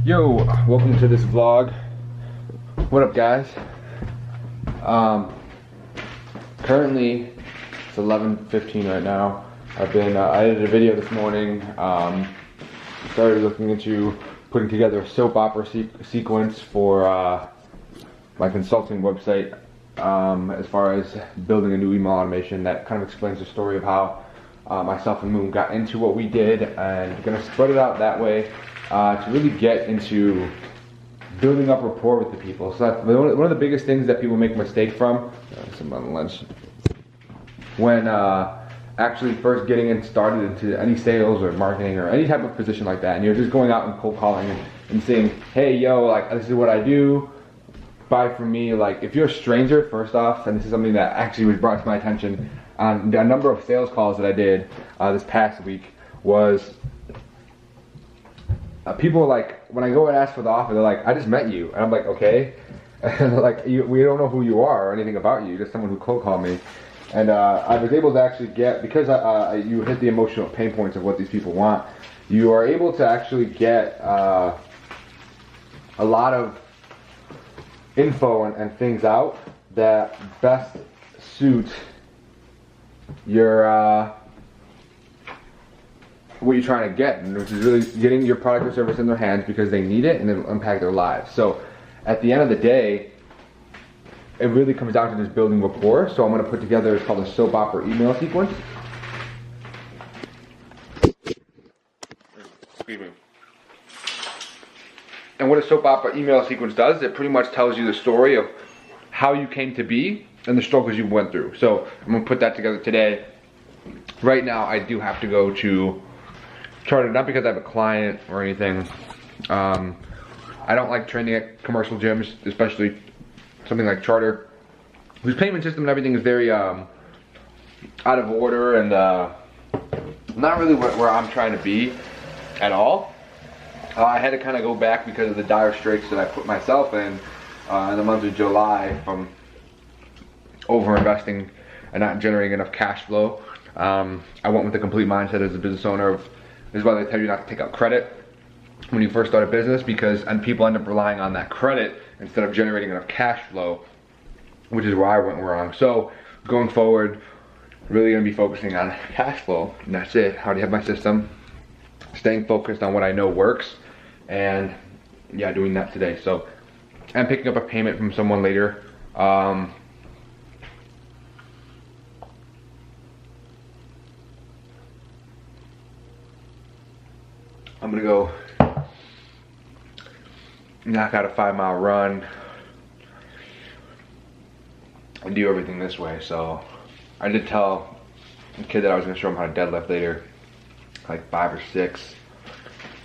Yo, welcome to this vlog. What up, guys? Currently it's 11:15 right now. I edited a video this morning. Started looking into putting together a soap opera sequence for my consulting website. As far as building a new email automation that kind of explains the story of how myself and Moon got into what we did, and gonna spread it out that way to really get into building up rapport with the people. So one of the biggest things that people make a mistake from, some on lunch, when actually first getting started into any sales or marketing or any type of position like that, and you're just going out and cold calling and saying, hey, yo, like, this is what I do, buy from me. Like, if you're a stranger, first off, and this is something that actually was brought to my attention on a number of sales calls that I did this past week, was people, like, when I go and ask for the offer, they're like, I just met you. And I'm like, okay. And like, we don't know who you are or anything about you. You're just someone who cold called me. And I was able to actually get, because you hit the emotional pain points of what these people want, you are able to actually get a lot of info and things out that best suit your what you're trying to get, which is really getting your product or service in their hands because they need it and it'll impact their lives. So at the end of the day, it really comes down to just building rapport. So I'm going to put together, it's called a soap opera email sequence. Excuse me. And what a soap opera email sequence does, it pretty much tells you the story of how you came to be and the struggles you went through. So I'm going to put that together today. Right now, I do have to go to Charter, not because I have a client or anything. I don't like training at commercial gyms, especially something like Charter, whose payment system and everything is very out of order and not really where I'm trying to be at all. I had to kind of go back because of the dire straits that I put myself in the month of July from over-investing and not generating enough cash flow. I went with the complete mindset as a business owner. This is why they tell you not to take out credit when you first start a business, and people end up relying on that credit instead of generating enough cash flow, which is where I went wrong. So going forward, really gonna be focusing on cash flow, and that's it. I already have my system, staying focused on what I know works, and yeah, doing that today. So I'm picking up a payment from someone later. I'm gonna go knock out a 5-mile run and do everything this way. So I did tell the kid that I was gonna show him how to deadlift later, like 5 or 6.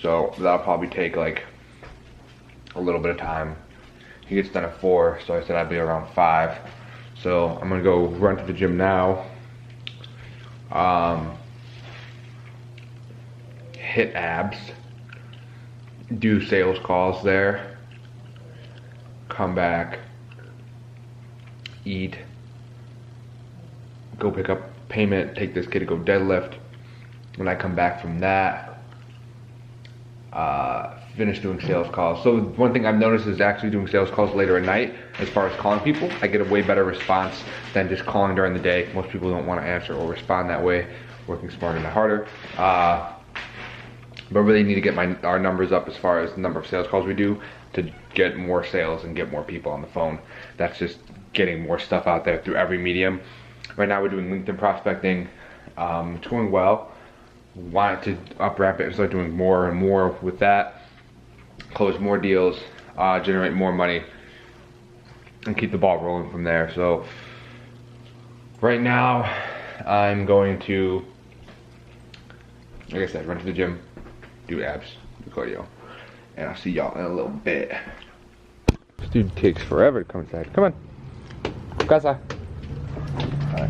So that'll probably take like a little bit of time. He gets done at 4, so I said I'd be around 5. So I'm gonna go run to the gym now. Hit abs, do sales calls there, come back, eat, go pick up payment, take this kid to go deadlift. When I come back from that, finish doing sales calls. So one thing I've noticed is actually doing sales calls later at night. As far as calling people, I get a way better response than just calling during the day. Most people don't want to answer or respond that way. Working smarter, not harder. But really need to get our numbers up as far as the number of sales calls we do to get more sales and get more people on the phone. That's just getting more stuff out there through every medium. Right now we're doing LinkedIn prospecting. It's going well. Wanted to up ramp it and start doing more and more with that. Close more deals, generate more money, and keep the ball rolling from there. So right now I'm going to, like I said, run to the gym, do abs, do cardio, and I'll see y'all in a little bit. This dude takes forever to come inside. Come on, casa. Alright.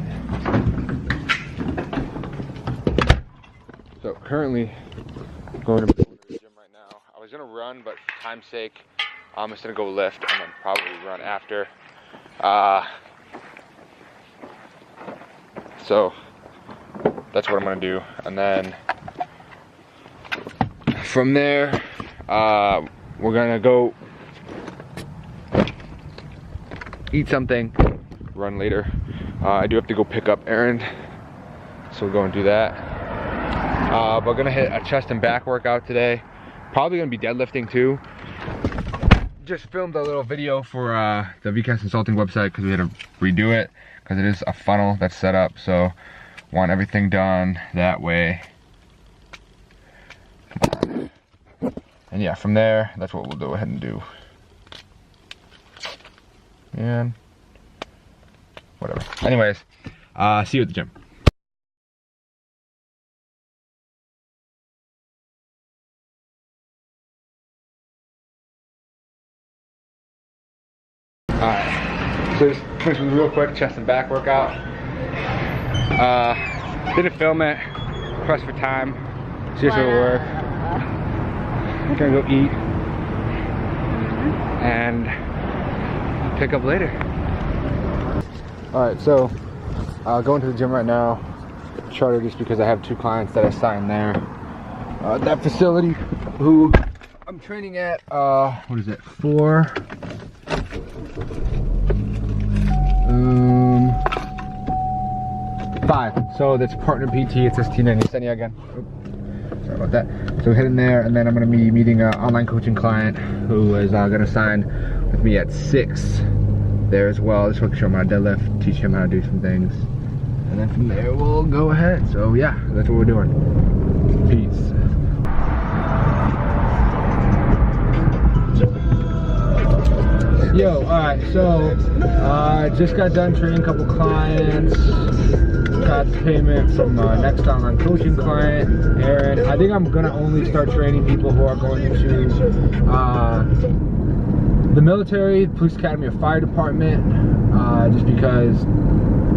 So currently going to the gym right now. I was gonna run, but for time's sake, I'm just gonna go lift and then probably run after. So that's what I'm gonna do, and then from there, we're gonna go eat something, run later. I do have to go pick up Aaron, so we'll go and do that. But we're gonna hit a chest and back workout today. Probably gonna be deadlifting too. Just filmed a little video for the VCAS Consulting website because we had to redo it because it is a funnel that's set up. So want everything done that way. And yeah, from there, that's what we'll go ahead and do. And whatever. Anyways, see you at the gym. Alright, so just finish with a real quick chest and back workout. Didn't film it, pressed for time, see if it'll work. I'm gonna go eat and pick up later. Alright, so going to the gym right now. Charter just because I have 2 clients that I signed there. That facility who I'm training at, what is it, 5. So that's partner PT, it says Tina and Yesenia again. Oops, sorry about that. So heading there, and then I'm gonna be meeting an online coaching client who is gonna sign with me at 6 there as well. Just want to show him how to deadlift, teach him how to do some things. And then from there we'll go ahead. So yeah, that's what we're doing. Peace. Yo, alright, so just got done training a couple clients. Got the payment from next online coaching client, Aaron. I think I'm gonna only start training people who are going into the military, police academy, or fire department, just because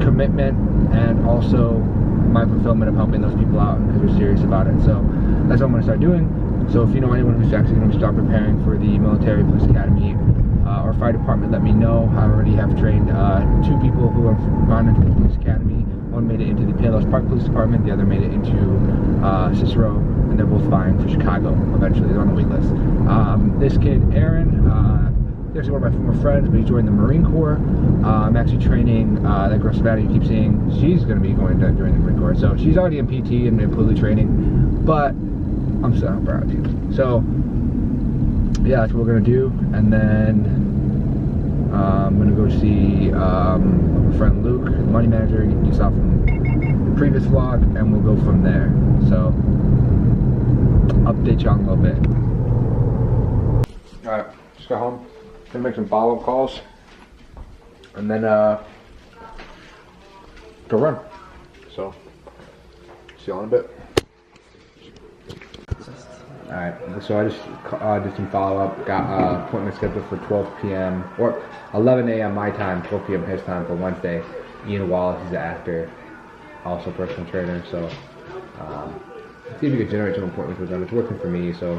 commitment and also my fulfillment of helping those people out because we're serious about it. So that's what I'm gonna start doing. So if you know anyone who's actually gonna start preparing for the military, police academy, or fire department, let me know. I already have trained 2 people who have gone into the police academy. One made it into the Palos Park Police Department, the other made it into Cicero, and they're both fine for Chicago eventually. They're on the wait list. This kid, Aaron, he's actually one of my former friends, but he joined the Marine Corps. I'm actually training that girl Savannah you keep seeing. She's going to be going to join the Marine Corps. So she's already in PT and completely training, but I'm still proud of you. So yeah, that's what we're going to do. And then I'm going to go see my friend Luke, the money manager you saw from the previous vlog, and we'll go from there. So update y'all in a little bit. Alright, just got home. Gonna make some follow-up calls and then go run. So see you all in a bit. Alright, so I just did some follow-up, got appointment scheduled for 12 p.m. or 11 a.m. my time, 12 p.m. his time for Wednesday. Ian Wallace, he's the actor, also personal trainer, so see if we can generate some appointments with him. It's working for me, so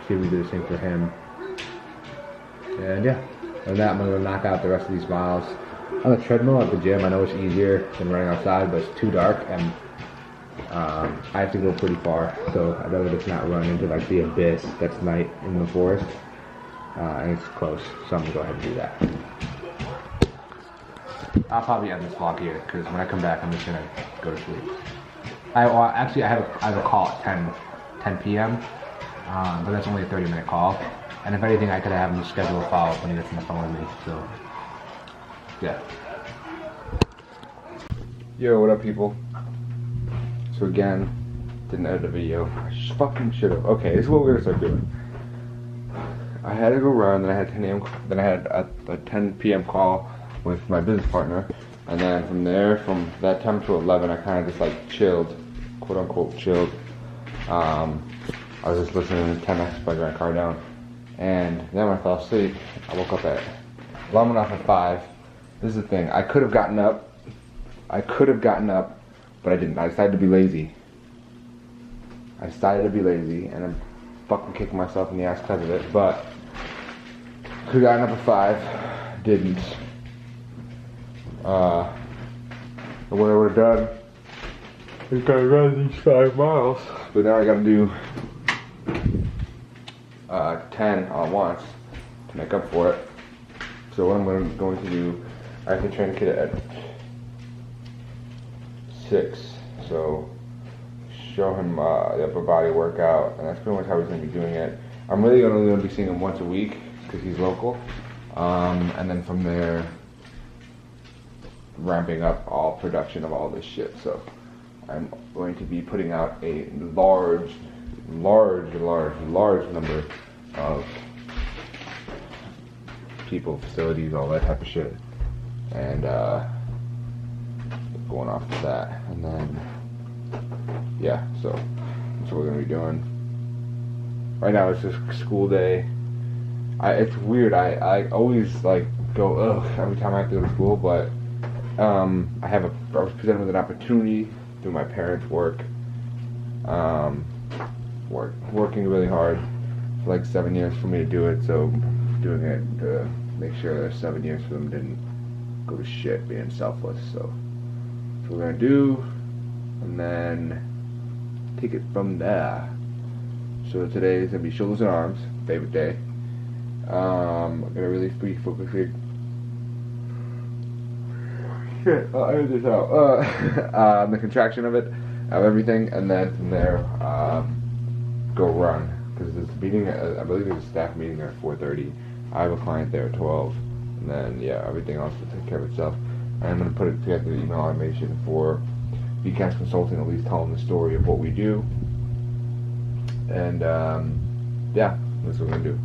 see if we do the same for him. And yeah, other than that, I'm gonna go knock out the rest of these miles on the treadmill at the gym. I know it's easier than running outside, but it's too dark and I have to go pretty far, so I'd rather just not run into like the abyss that's night in the forest, and it's close, so I'm gonna go ahead and do that. I'll probably end this vlog here because when I come back, I'm just gonna go to sleep. I have a call at 10 p.m. But that's only a 30-minute call. And if anything, I could have him schedule a follow-up when he gets on the phone with me. So, yeah. Yo, what up, people? So again, didn't edit a video. I fucking should have. Okay, this is what we're gonna start doing. I had to go run, then I had 10 a.m. Then I had a 10 p.m. call with my business partner, and then from there, from that time to 11, I kind of just like chilled, quote unquote chilled. I was just listening to 10x by Grant Cardone, and then when I fell asleep, I woke up at alarm went off at 5. This is the thing, I could have gotten up, but I didn't. I decided to be lazy. And I'm fucking kicking myself in the ass because of it, but could have gotten up at 5, didn't. What I would have done is gotta run these 5 miles, but now I gotta do 10 all at once to make up for it. So what I'm going to do, I have to train the kid at 6. So show him the upper body workout, and that's pretty much how he's going to be doing it. I'm really only going to be seeing him once a week because he's local, and then from there, ramping up all production of all this shit. So I'm going to be putting out a large number of people, facilities, all that type of shit, and going off of that, and then yeah, so that's what we're gonna be doing. Right now it's just school day. It's weird. I always like go ugh every time I have to go to school, but I was presented with an opportunity through my parents' work, working really hard for like 7 years for me to do it. So doing it to make sure that 7 years for them didn't go to shit, being selfless. So that's what we're gonna do, and then take it from there. So today is gonna be shoulders and arms, favorite day. I'm gonna really be focusing. Shit, I'll edit this out. The contraction of it, of everything, and then from there, go run. Because there's a meeting, I believe there's a staff meeting there at 4:30. I have a client there at 12, and then yeah, everything else will take care of itself. And I'm gonna put it together, the email automation for VCast Consulting, at least tell them the story of what we do. And yeah, that's what we're gonna do.